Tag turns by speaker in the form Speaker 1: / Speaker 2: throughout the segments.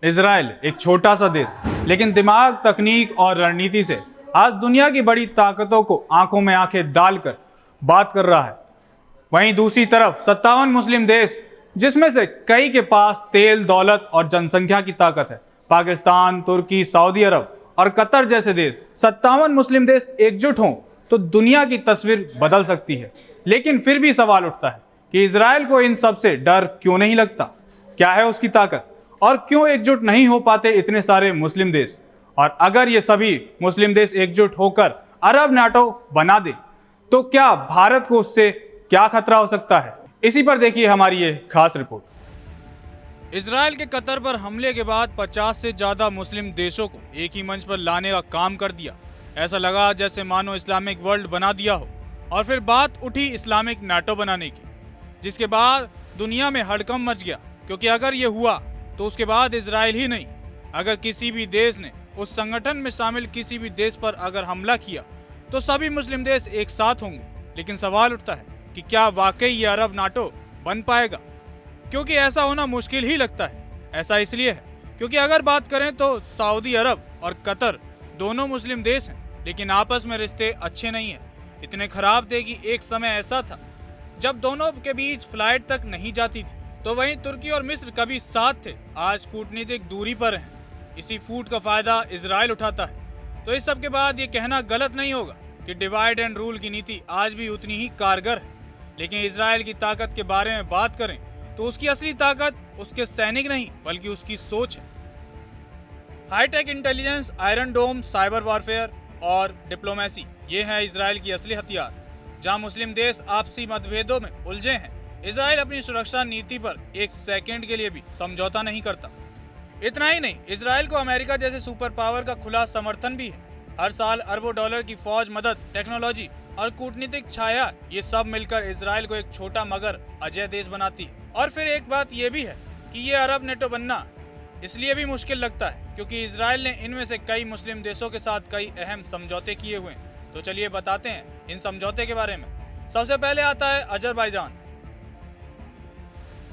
Speaker 1: Israel एक छोटा सा देश, लेकिन दिमाग, तकनीक और रणनीति से आज दुनिया की बड़ी ताकतों को आंखों में आंखें डालकर बात कर रहा है। वहीं दूसरी तरफ 57 मुस्लिम देश, जिसमें से कई के पास तेल, दौलत और जनसंख्या की ताकत है। पाकिस्तान, तुर्की, सऊदी अरब और कतर जैसे देश, 57 मुस्लिम देश एकजुट हों तो दुनिया की तस्वीर बदल सकती है। लेकिन फिर भी सवाल उठता है कि इजराइल को इन सब से डर क्यों नहीं लगता? क्या है उसकी ताकत और क्यों एकजुट नहीं हो पाते इतने सारे मुस्लिम देश? और अगर ये सभी मुस्लिम देश एकजुट होकर अरब नाटो बना दे तो क्या भारत को उससे क्या खतरा हो सकता है? इसी पर देखिए हमारी ये खास रिपोर्ट। इजराइल के कतर पर हमले के बाद 50 से ज्यादा मुस्लिम देशों को एक ही मंच पर लाने का काम कर दिया। ऐसा लगा जैसे मानो इस्लामिक वर्ल्ड बना दिया हो। और फिर बात उठी इस्लामिक नाटो बनाने की, जिसके बाद दुनिया में हड़कंप मच गया। क्योंकि अगर ये हुआ तो उसके बाद इजराइल ही नहीं, अगर किसी भी देश ने उस संगठन में शामिल किसी भी देश पर अगर हमला किया तो सभी मुस्लिम देश एक साथ होंगे। लेकिन सवाल उठता है कि क्या वाकई ये अरब नाटो बन पाएगा? क्योंकि ऐसा होना मुश्किल ही लगता है। ऐसा इसलिए है क्योंकि अगर बात करें तो सऊदी अरब और कतर दोनों मुस्लिम देश हैं, लेकिन आपस में रिश्ते अच्छे नहीं हैं। इतने खराब थे कि एक समय ऐसा था जब दोनों के बीच फ्लाइट तक नहीं जाती थी। तो वहीं तुर्की और मिस्र कभी साथ थे, आज कूटनीतिक दूरी पर हैं। इसी फूट का फायदा इजराइल उठाता है। तो इस सब के बाद ये कहना गलत नहीं होगा कि डिवाइड एंड रूल की नीति आज भी उतनी ही कारगर है। लेकिन इजराइल की ताकत के बारे में बात करें तो उसकी असली ताकत उसके सैनिक नहीं बल्कि उसकी सोच है। हाईटेक इंटेलिजेंस, आयरन डोम, साइबर वॉरफेयर और डिप्लोमेसी, ये है इजराइल की असली हथियार। जहां मुस्लिम देश आपसी मतभेदों में उलझे हैं, इजराइल अपनी सुरक्षा नीति पर एक सेकंड के लिए भी समझौता नहीं करता। इतना ही नहीं, इजराइल को अमेरिका जैसे सुपर पावर का खुला समर्थन भी है। हर साल अरबों डॉलर की फौज मदद, टेक्नोलॉजी और कूटनीतिक छाया, ये सब मिलकर इजराइल को एक छोटा मगर अजय देश बनाती है। और फिर एक बात ये भी है कि ये अरब नेटो बनना इसलिए भी मुश्किल लगता है क्योंकि इजराइल ने इनमें से कई मुस्लिम देशों के साथ कई अहम समझौते किए हुए हैं। तो चलिए बताते हैं इन समझौते के बारे में। सबसे पहले आता है अजरबैजान।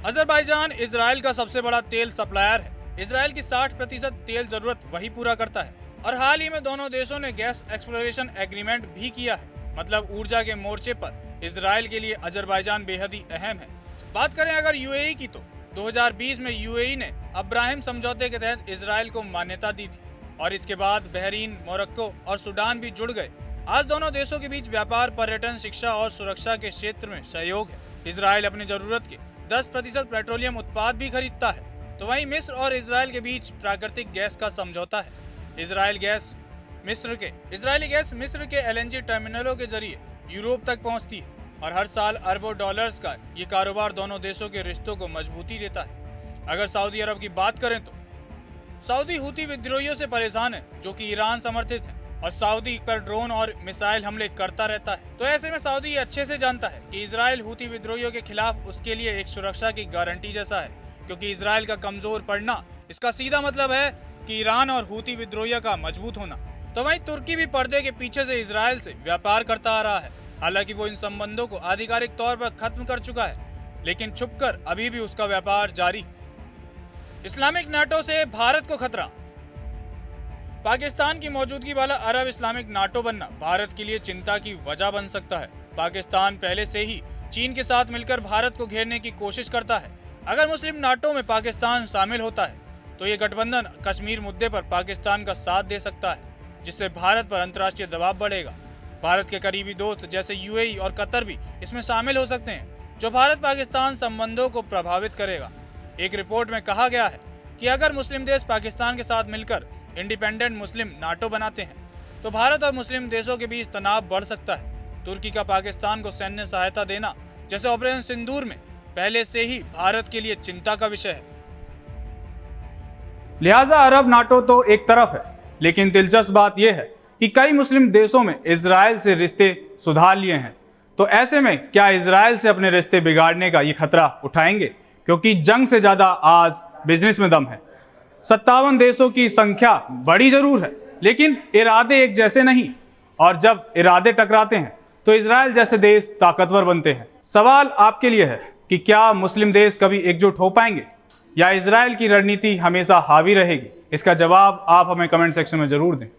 Speaker 1: अजरबैजान इजराइल का सबसे बड़ा तेल सप्लायर है। इजराइल की 60% तेल जरूरत वही पूरा करता है। और हाल ही में दोनों देशों ने गैस एक्सप्लोरेशन एग्रीमेंट भी किया है। मतलब ऊर्जा के मोर्चे पर इजराइल के लिए अजरबैजान बेहद ही अहम है। बात करें अगर यूएई की तो 2020 में यूएई ने अब्राहिम समझौते के तहत इजराइल को मान्यता दी थी। और इसके बाद बहरीन, मोरक्को और सूडान भी जुड़ गए। आज दोनों देशों के बीच व्यापार, पर्यटन, शिक्षा और सुरक्षा के क्षेत्र में सहयोग है। इजराइल अपनी जरूरत के 10% पेट्रोलियम उत्पाद भी खरीदता है। तो वहीं मिस्र और इजराइल के बीच प्राकृतिक गैस का समझौता है। इजरायली गैस मिस्र के एलएनजी टर्मिनलों के जरिए यूरोप तक पहुंचती है। और हर साल अरबों डॉलर्स का ये कारोबार दोनों देशों के रिश्तों को मजबूती देता है। अगर सऊदी अरब की बात करें तो सऊदी हूती विद्रोहियों से परेशान है जो कि ईरान समर्थित है और सऊदी पर ड्रोन और मिसाइल हमले करता रहता है। तो ऐसे में सऊदी ये अच्छे से जानता है कि इजराइल हूती विद्रोहियों के खिलाफ उसके लिए एक सुरक्षा की गारंटी जैसा है। क्योंकि इजराइल का कमजोर पड़ना, इसका सीधा मतलब है कि ईरान और हूती विद्रोहियों का मजबूत होना। तो वहीं तुर्की भी पर्दे के पीछे से इजराइल से व्यापार करता आ रहा है। हालांकि वो इन संबंधों को आधिकारिक तौर पर खत्म कर चुका है, लेकिन छुपकर अभी भी उसका व्यापार जारी। इस्लामिक नाटो से भारत को खतरा। पाकिस्तान की मौजूदगी वाला अरब इस्लामिक नाटो बनना भारत के लिए चिंता की वजह बन सकता है। पाकिस्तान पहले से ही चीन के साथ मिलकर भारत को घेरने की कोशिश करता है। अगर मुस्लिम नाटो में पाकिस्तान शामिल होता है तो ये गठबंधन कश्मीर मुद्दे पर पाकिस्तान का साथ दे सकता है, जिससे भारत पर अंतर्राष्ट्रीय दबाव बढ़ेगा। भारत के करीबी दोस्त जैसे यूएई और कतर भी इसमें शामिल हो सकते हैं, जो भारत पाकिस्तान संबंधों को प्रभावित करेगा। एक रिपोर्ट में कहा गया है कि अगर मुस्लिम देश पाकिस्तान के साथ मिलकर इंडिपेंडेंट मुस्लिम नाटो बनाते हैं तो भारत और मुस्लिम देशों के बीच तनाव बढ़ सकता है। तुर्की का पाकिस्तान को सैन्य सहायता देना जैसे ऑपरेशन सिंदूर में पहले से ही भारत के लिए चिंता का विषय है। लिहाजा अरब नाटो तो एक तरफ है, लेकिन दिलचस्प बात यह है कि कई मुस्लिम देशों में इजराइल से रिश्ते सुधार लिए हैं। तो ऐसे में क्या इजराइल से अपने रिश्ते बिगाड़ने का ये खतरा उठाएंगे? क्योंकि जंग से ज्यादा आज बिजनेस में दम है। 57 देशों की संख्या बड़ी जरूर है, लेकिन इरादे एक जैसे नहीं। और जब इरादे टकराते हैं तो इजराइल जैसे देश ताकतवर बनते हैं। सवाल आपके लिए है कि क्या मुस्लिम देश कभी एकजुट हो पाएंगे? या इजराइल की रणनीति हमेशा हावी रहेगी? इसका जवाब आप हमें कमेंट सेक्शन में ज़रूर दें।